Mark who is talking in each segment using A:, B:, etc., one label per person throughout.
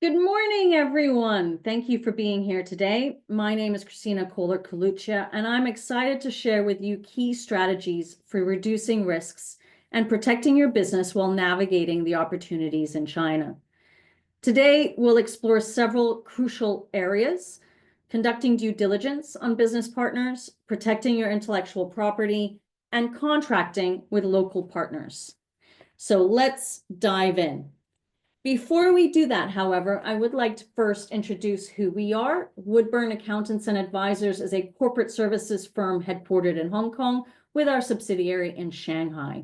A: Good morning, everyone. Thank you for being here today. My name is Kristina Koehler-Coluccia, and I'm excited to share with you key strategies for reducing risks and protecting your business while navigating the opportunities in China. Today, we'll explore several crucial areas: conducting due diligence on business partners, protecting your intellectual property, and contracting with local partners. So let's dive in. Before we do that, however, I would like to first introduce who we are. Woodburn Accountants and Advisors is a corporate services firm headquartered in Hong Kong with our subsidiary in Shanghai.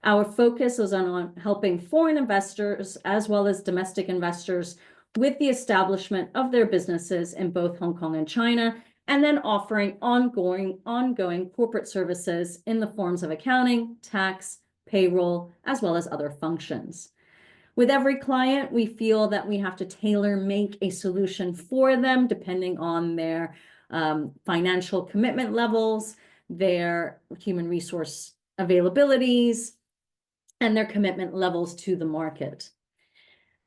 A: Our focus is on helping foreign investors as well as domestic investors with the establishment of their businesses in both Hong Kong and China, and then offering ongoing corporate services in the forms of accounting, tax, payroll, as well as other functions. With every client, we feel that we have to tailor-make a solution for them depending on their financial commitment levels, their human resource availabilities, and their commitment levels to the market.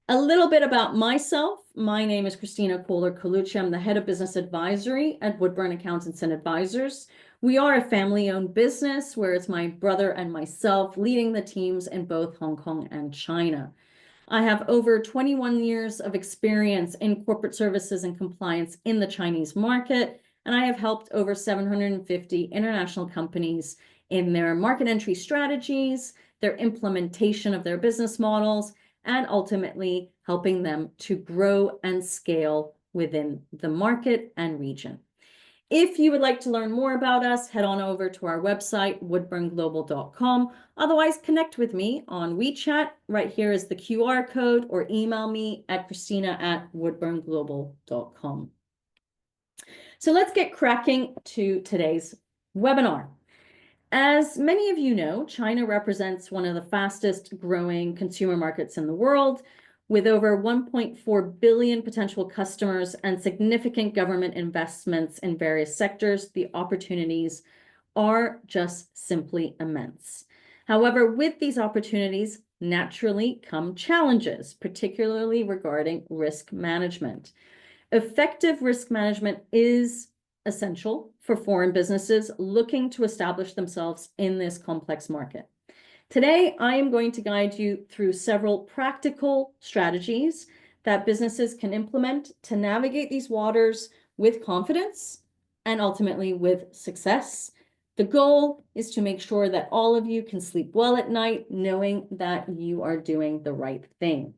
A: A little bit about myself. My name is Kristina Koehler-Coluccia. I'm the head of business advisory at Woodburn Accountants and Advisors. We are a family-owned business where it's my brother and myself leading the teams in both Hong Kong and China. I have over 21 years of experience in corporate services and compliance in the Chinese market, and I have helped over 750 international companies in their market entry strategies, their implementation of their business models, and ultimately helping them to grow and scale within the market and region. If you would like to learn more about us, head on over to our website, woodburnglobal.com. Otherwise, connect with me on WeChat. Right here is the QR code, or email me at kristina@woodburnglobal.com. So let's get cracking to today's webinar. As many of you know, China represents one of the fastest growing consumer markets in the world, with over 1.4 billion potential customers and significant government investments in various sectors. The opportunities are just simply immense. However, with these opportunities naturally come challenges, particularly regarding risk management. Effective risk management is essential for foreign businesses looking to establish themselves in this complex market. Today, I am going to guide you through several practical strategies that businesses can implement to navigate these waters with confidence and ultimately with success. The goal is to make sure that all of you can sleep well at night, knowing that you are doing the right thing.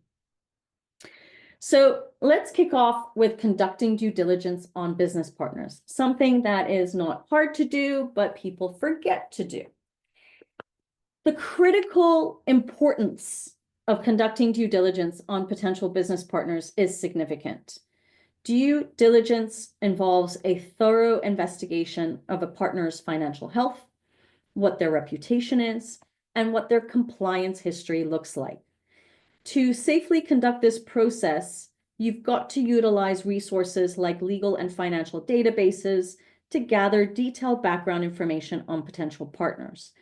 A: So let's kick off with conducting due diligence on business partners, something that is not hard to do, but people forget to do. The critical importance of conducting due diligence on potential business partners is significant. Due diligence involves a thorough investigation of a partner's financial health, what their reputation is, and what their compliance history looks like. To safely conduct this process, you've got to utilize resources like legal and financial databases to gather detailed background information on potential partners.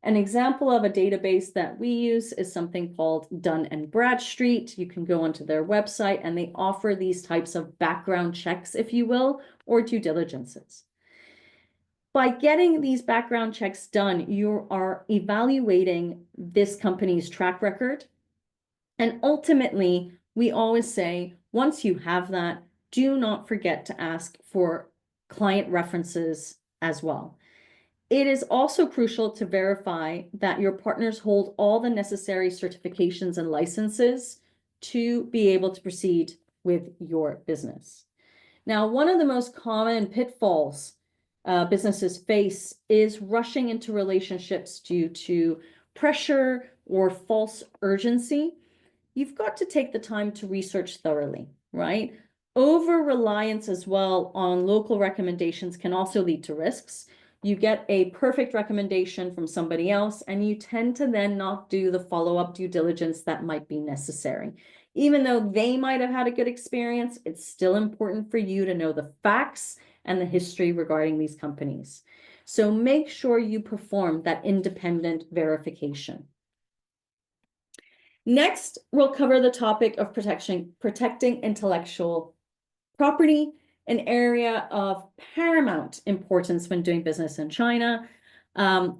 A: An example of a database that we use is something called Dun & Bradstreet. You can go onto their website and they offer these types of background checks, if you will, or due diligences. By getting these background checks done, you are evaluating this company's track record. And ultimately, we always say, once you have that, do not forget to ask for client references as well. It is also crucial to verify that your partners hold all the necessary certifications and licenses to be able to proceed with your business. Now, one of the most common pitfalls businesses face is rushing into relationships due to pressure or false urgency. You've got to take the time to research thoroughly, right? Over-reliance as well on local recommendations can also lead to risks. You get a perfect recommendation from somebody else, and you tend to then not do the follow-up due diligence that might be necessary. Even though they might have had a good experience, it's still important for you to know the facts and the history regarding these companies. So make sure you perform that independent verification. Next, we'll cover the topic of protecting intellectual property, an area of paramount importance when doing business in China.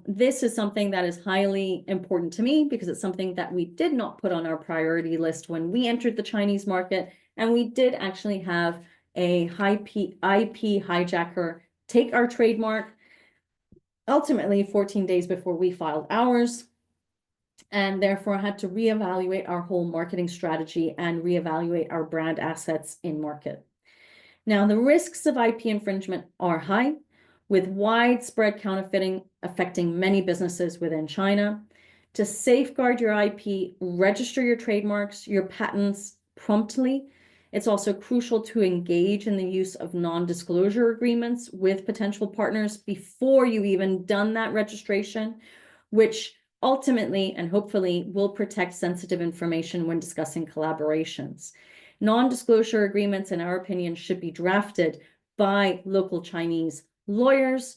A: This is something that is highly important to me because it's something that we did not put on our priority list when we entered the Chinese market, and we did actually have a IP hijacker take our trademark, ultimately 14 days before we filed ours, and therefore had to reevaluate our whole marketing strategy and reevaluate our brand assets in market. Now, the risks of IP infringement are high, with widespread counterfeiting affecting many businesses within China. To safeguard your IP, register your trademarks, your patents promptly. It's also crucial to engage in the use of non-disclosure agreements with potential partners before you even done that registration, which ultimately and hopefully will protect sensitive information when discussing collaborations. Non-disclosure agreements, in our opinion, should be drafted by local Chinese lawyers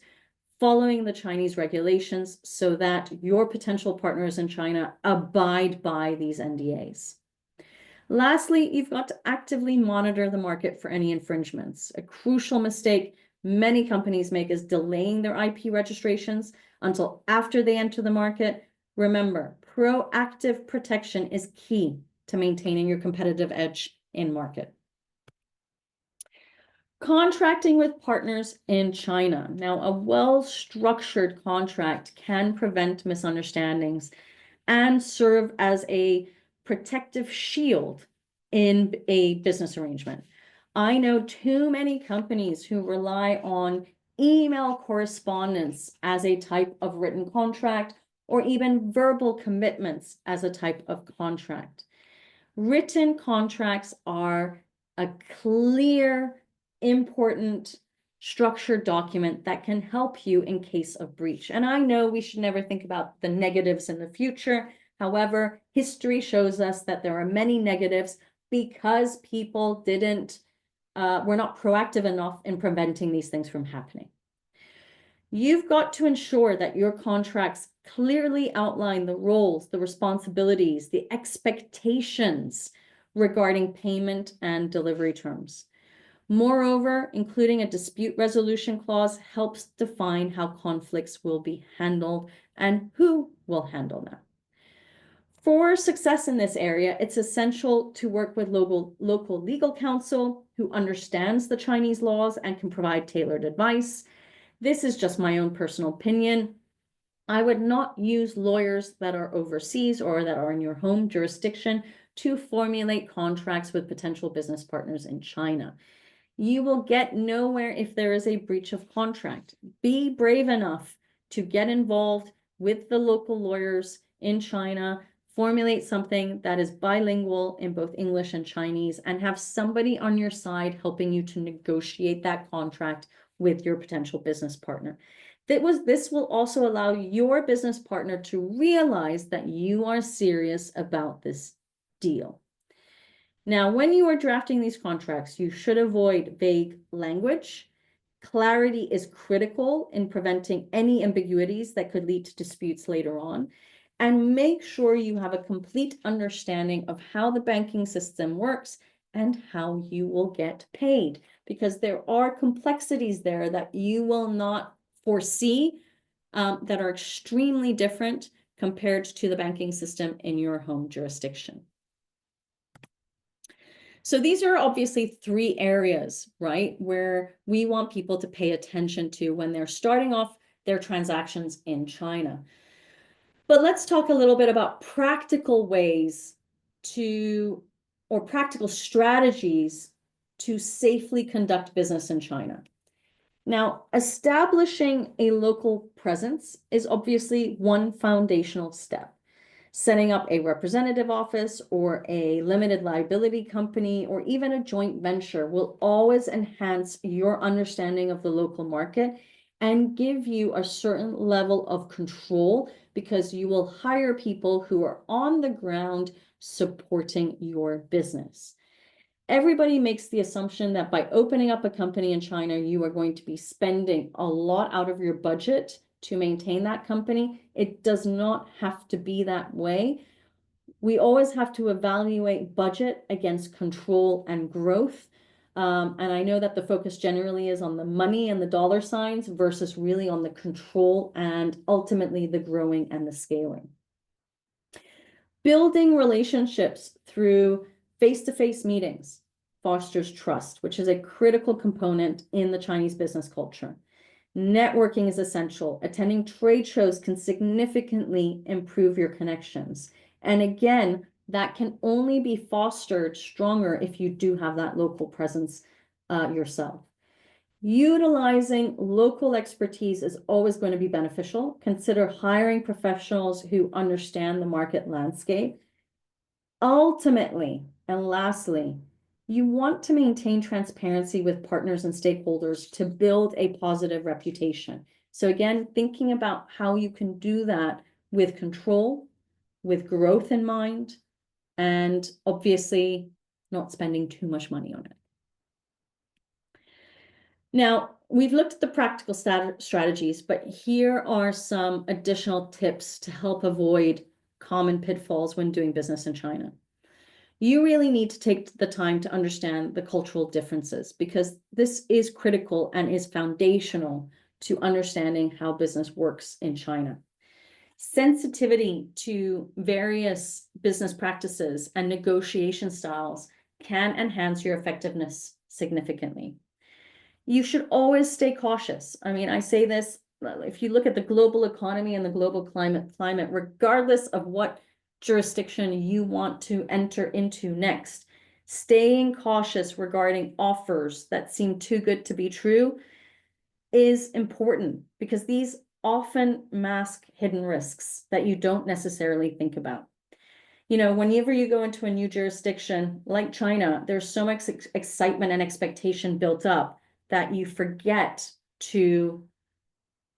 A: following the Chinese regulations so that your potential partners in China abide by these NDAs. Lastly, you've got to actively monitor the market for any infringements. A crucial mistake many companies make is delaying their IP registrations until after they enter the market. Remember, proactive protection is key to maintaining your competitive edge in market. Contracting with partners in China. Now, a well-structured contract can prevent misunderstandings and serve as a protective shield in a business arrangement. I know too many companies who rely on email correspondence as a type of written contract, or even verbal commitments as a type of contract. Written contracts are a clear, important, structured document that can help you in case of breach. And I know we should never think about the negatives in the future. However, history shows us that there are many negatives because people were not proactive enough in preventing these things from happening. You've got to ensure that your contracts clearly outline the roles, the responsibilities, the expectations regarding payment and delivery terms. Moreover, including a dispute resolution clause helps define how conflicts will be handled and who will handle them. For success in this area, it's essential to work with local legal counsel who understands the Chinese laws and can provide tailored advice. This is just my own personal opinion. I would not use lawyers that are overseas or that are in your home jurisdiction to formulate contracts with potential business partners in China. You will get nowhere if there is a breach of contract. Be brave enough to get involved with the local lawyers in China, formulate something that is bilingual in both English and Chinese, and have somebody on your side helping you to negotiate that contract with your potential business partner. This will also allow your business partner to realize that you are serious about this deal. Now, when you are drafting these contracts, you should avoid vague language. Clarity is critical in preventing any ambiguities that could lead to disputes later on. And make sure you have a complete understanding of how the banking system works and how you will get paid, because there are complexities there that you will not foresee that are extremely different compared to the banking system in your home jurisdiction. So these are obviously three areas, right, where we want people to pay attention to when they're starting off their transactions in China. But let's talk a little bit about practical ways or practical strategies to safely conduct business in China. Now, establishing a local presence is obviously one foundational step. Setting up a representative office or a limited liability company or even a joint venture will always enhance your understanding of the local market and give you a certain level of control, because you will hire people who are on the ground supporting your business. Everybody makes the assumption that by opening up a company in China, you are going to be spending a lot out of your budget to maintain that company. It does not have to be that way. We always have to evaluate budget against control and growth. And I know that the focus generally is on the money and the dollar signs versus really on the control and ultimately the growing and the scaling. Building relationships through face-to-face meetings fosters trust, which is a critical component in the Chinese business culture. Networking is essential. Attending trade shows can significantly improve your connections. And again, that can only be fostered stronger if you do have that local presence yourself. Utilizing local expertise is always going to be beneficial. Consider hiring professionals who understand the market landscape. Ultimately, and lastly, you want to maintain transparency with partners and stakeholders to build a positive reputation. So again, thinking about how you can do that with control, with growth in mind, and obviously not spending too much money on it. Now, we've looked at the practical strategies, but here are some additional tips to help avoid common pitfalls when doing business in China. You really need to take the time to understand the cultural differences, because this is critical and is foundational to understanding how business works in China. Sensitivity to various business practices and negotiation styles can enhance your effectiveness significantly. You should always stay cautious. I mean, I say this, if you look at the global economy and the global climate, regardless of what jurisdiction you want to enter into next, staying cautious regarding offers that seem too good to be true is important, because these often mask hidden risks that you don't necessarily think about. You know, whenever you go into a new jurisdiction like China, there's so much excitement and expectation built up that you forget to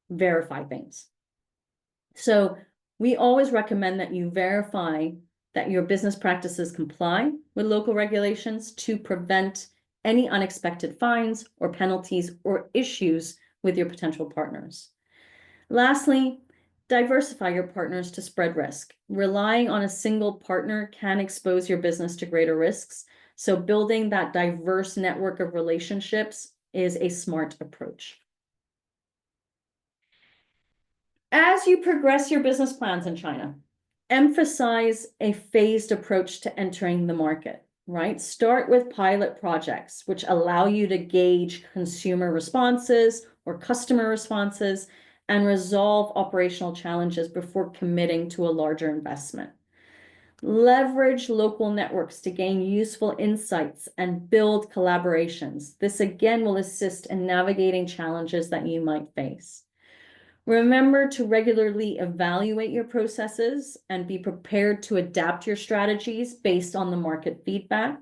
A: verify things. So we always recommend that you verify that your business practices comply with local regulations to prevent any unexpected fines or penalties or issues with your potential partners. Lastly, diversify your partners to spread risk. Relying on a single partner can expose your business to greater risks. So building that diverse network of relationships is a smart approach. As you progress your business plans in China, emphasize a phased approach to entering the market, right? Start with pilot projects, which allow you to gauge consumer responses or customer responses and resolve operational challenges before committing to a larger investment. Leverage local networks to gain useful insights and build collaborations. This again will assist in navigating challenges that you might face. Remember to regularly evaluate your processes and be prepared to adapt your strategies based on the market feedback.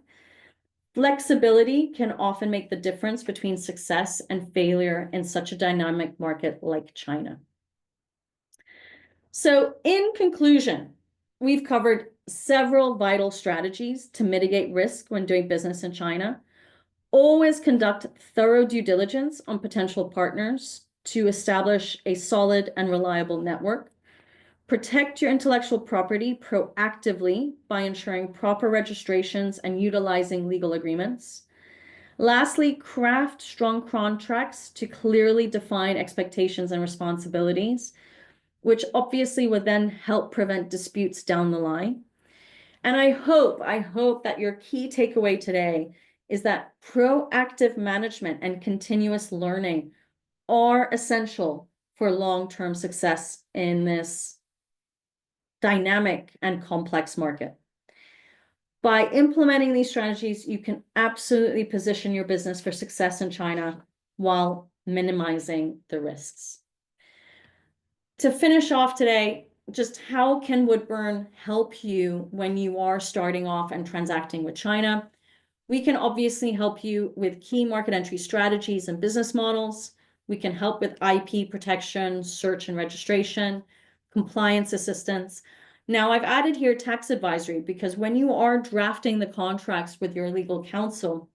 A: Flexibility can often make the difference between success and failure in such a dynamic market like China. So in conclusion, we've covered several vital strategies to mitigate risk when doing business in China. Always conduct thorough due diligence on potential partners to establish a solid and reliable network. Protect your intellectual property proactively by ensuring proper registrations and utilizing legal agreements. Lastly, craft strong contracts to clearly define expectations and responsibilities, which obviously would then help prevent disputes down the line. And I hope that your key takeaway today is that proactive management and continuous learning are essential for long-term success in this dynamic and complex market. By implementing these strategies, you can absolutely position your business for success in China while minimizing the risks. To finish off today, just how can Woodburn help you when you are starting off and transacting with China? We can obviously help you with key market entry strategies and business models. We can help with IP protection, search and registration, compliance assistance. Now, I've added here tax advisory, because when you are drafting the contracts with your legal counsel,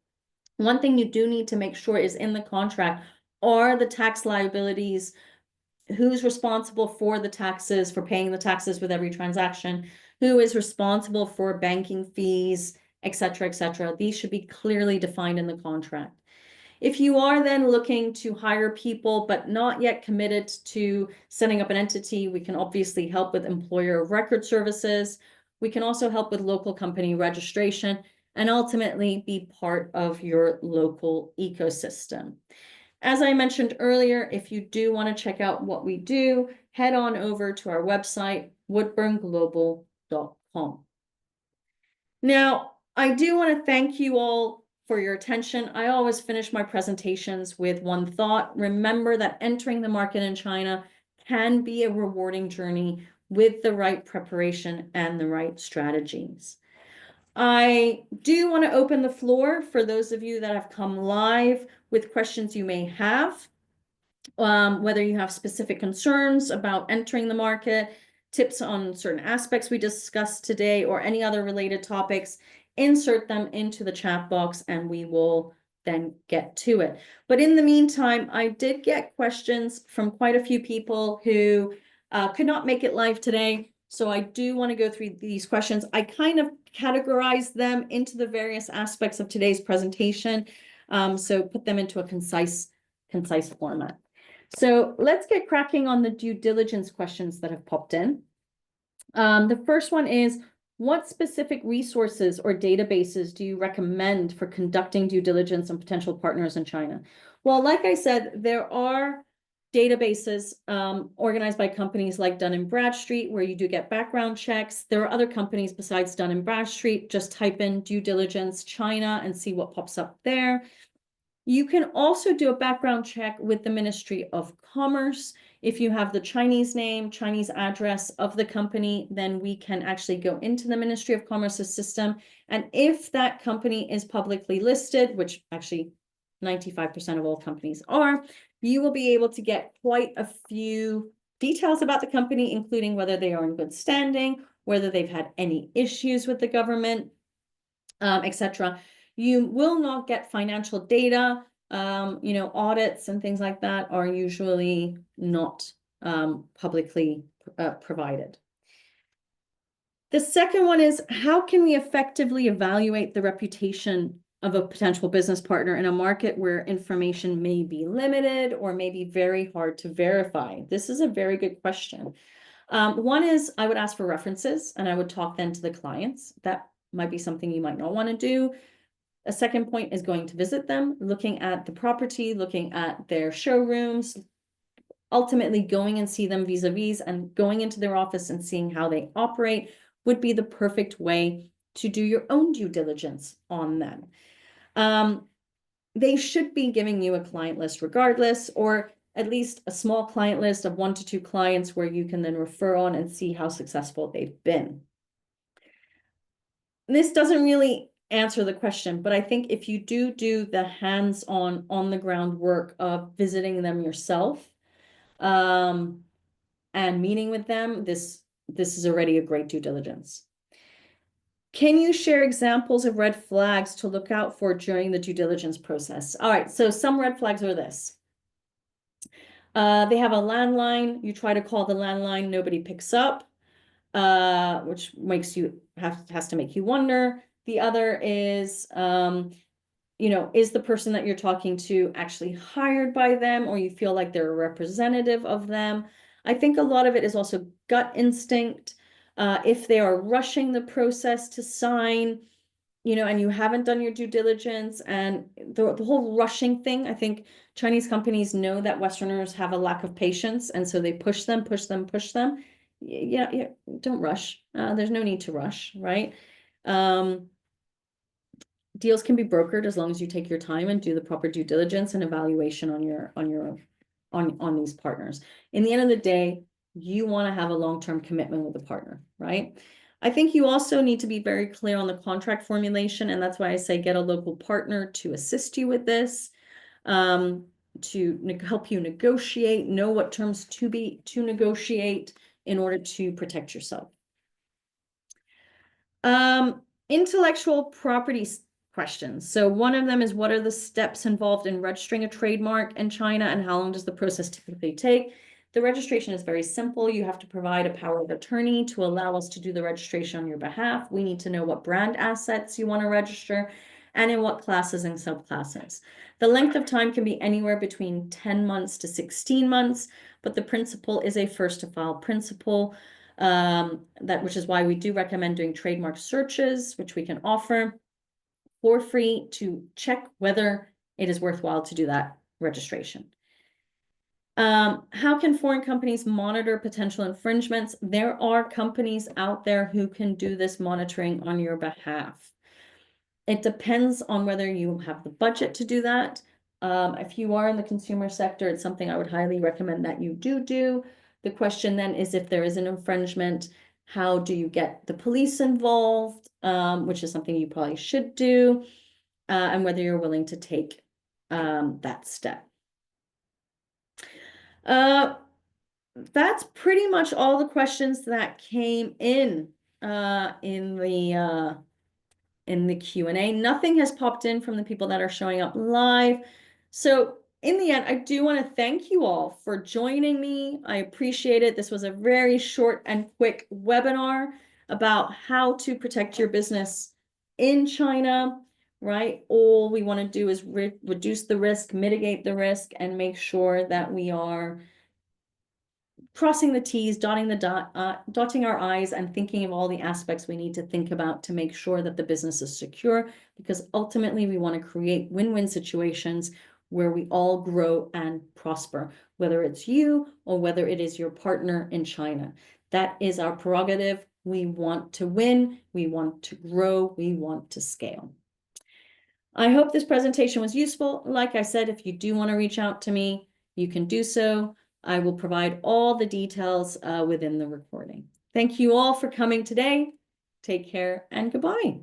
A: one thing you do need to make sure is in the contract are the tax liabilities, who's responsible for the taxes, for paying the taxes with every transaction. who is responsible for banking fees, et cetera, et cetera. These should be clearly defined in the contract. If you are then looking to hire people, but not yet committed to setting up an entity, we can obviously help with employer of record services. We can also help with local company registration and ultimately be part of your local ecosystem. As I mentioned earlier, if you do want to check out what we do, head on over to our website, woodburnglobal.com. Now, I do want to thank you all for your attention. I always finish my presentations with one thought. Remember that entering the market in China can be a rewarding journey with the right preparation and the right strategies. I do want to open the floor for those of you that have come live with questions you may have, whether you have specific concerns about entering the market, tips on certain aspects we discussed today, or any other related topics. Insert them into the chat box and we will then get to it. But in the meantime, I did get questions from quite a few people who could not make it live today. So I do want to go through these questions. I kind of categorize them into the various aspects of today's presentation. So put them into a concise format. So let's get cracking on the due diligence questions that have popped in. The first one is, what specific resources or databases do you recommend for conducting due diligence on potential partners in China? Well, like I said, there are databases organized by companies like Dun & Bradstreet, where you do get background checks. There are other companies besides Dun & Bradstreet. Just type in due diligence China and see what pops up there. You can also do a background check with the Ministry of Commerce. If you have the Chinese name, Chinese address of the company, then we can actually go into the Ministry of Commerce's system. And if that company is publicly listed, which actually 95% of all companies are, you will be able to get quite a few details about the company, including whether they are in good standing, whether they've had any issues with the government, etc. You will not get financial data. Audits and things like that are usually not publicly provided. The second one is, how can we effectively evaluate the reputation of a potential business partner in a market where information may be limited or may be very hard to verify? This is a very good question. One is, I would ask for references and I would talk then to the clients. That might be something you might not want to do. A second point is going to visit them, looking at the property, looking at their showrooms, ultimately going and see them vis-a-vis, and going into their office and seeing how they operate would be the perfect way to do your own due diligence on them. They should be giving you a client list regardless, or at least a small client list of 1 to 2 clients where you can then refer on and see how successful they've been. This doesn't really answer the question, but I think if you do the hands-on, on-the-ground work of visiting them yourself and meeting with them, this is already a great due diligence. Can you share examples of red flags to look out for during the due diligence process? All right, so some red flags are this. They have a landline. You try to call the landline, nobody picks up, which has to make you wonder. The other is, is the person that you're talking to actually hired by them, or you feel like they're a representative of them? I think a lot of it is also gut instinct. If they are rushing the process to sign, and you haven't done your due diligence, and the whole rushing thing, I think Chinese companies know that Westerners have a lack of patience, and so they push them. Yeah, don't rush. There's no need to rush, right? Deals can be brokered as long as you take your time and do the proper due diligence and evaluation on these partners. In the end of the day, you want to have a long-term commitment with the partner, right? I think you also need to be very clear on the contract formulation, and that's why I say get a local partner to assist you with this, to help you negotiate, know what terms to negotiate in order to protect yourself. Intellectual property questions. So one of them is, what are the steps involved in registering a trademark in China, and how long does the process typically take? The registration is very simple. You have to provide a power of attorney to allow us to do the registration on your behalf. We need to know what brand assets you want to register and in what classes and subclasses. The length of time can be anywhere between 10 months to 16 months, but the principle is a first to file principle, which is why we do recommend doing trademark searches, which we can offer for free to check whether it is worthwhile to do that registration. How can foreign companies monitor potential infringements? There are companies out there who can do this monitoring on your behalf. It depends on whether you have the budget to do that. If you are in the consumer sector, it's something I would highly recommend that you do. The question then is, if there is an infringement, how do you get the police involved, which is something you probably should do, and whether you're willing to take that step. That's pretty much all the questions that came in the Q&A. Nothing has popped in from the people that are showing up live. So in the end, I do want to thank you all for joining me. I appreciate it. This was a very short and quick webinar about how to protect your business in China, right? All we want to do is reduce the risk, mitigate the risk, and make sure that we are crossing the T's, dotting our I's, and thinking of all the aspects we need to think about to make sure that the business is secure, because ultimately we want to create win-win situations where we all grow and prosper, whether it's you or whether it is your partner in China. That is our prerogative. We want to win, we want to grow, we want to scale. I hope this presentation was useful. Like I said, if you do want to reach out to me, you can do so. I will provide all the details within the recording. Thank you all for coming today. Take care and goodbye.